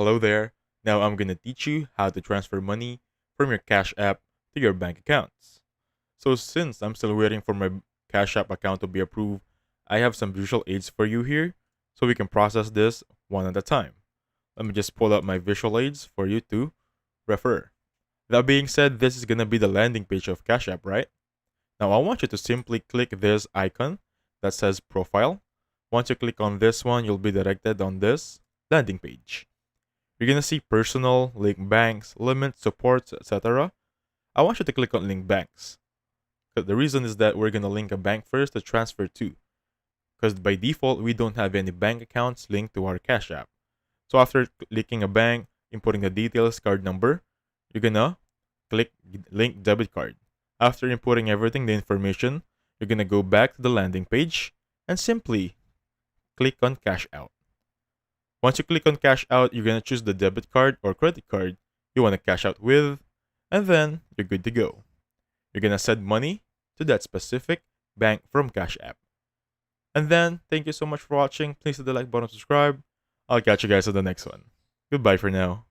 Hello there. Now I'm going to teach you how to transfer money from your Cash App to your bank accounts. So since I'm still waiting for my Cash App account to be approved, I have some visual aids for you here so we can process this one at a time. Let me just pull up my visual aids for you to refer. That being said, this is going to be the landing page of Cash App, right? Now I want you to simply click this icon that says profile. Once you click on this one, you'll be directed on this landing page. You're going to see personal, link banks, limits, supports, etc. I want you to click on link banks. The reason is that we're going to link a bank first to transfer to. Because by default, we don't have any bank accounts linked to our Cash App. So after clicking a bank, inputting the details, card number, you're going to click link debit card. After inputting everything, the information, you're going to go back to the landing page and simply click on cash out. Once you click on cash out, you're going to choose the debit card or credit card you want to cash out with, and then you're good to go. You're going to send money to that specific bank from Cash App. And then, thank you so much for watching. Please hit the like button, subscribe. I'll catch you guys on the next one. Goodbye for now.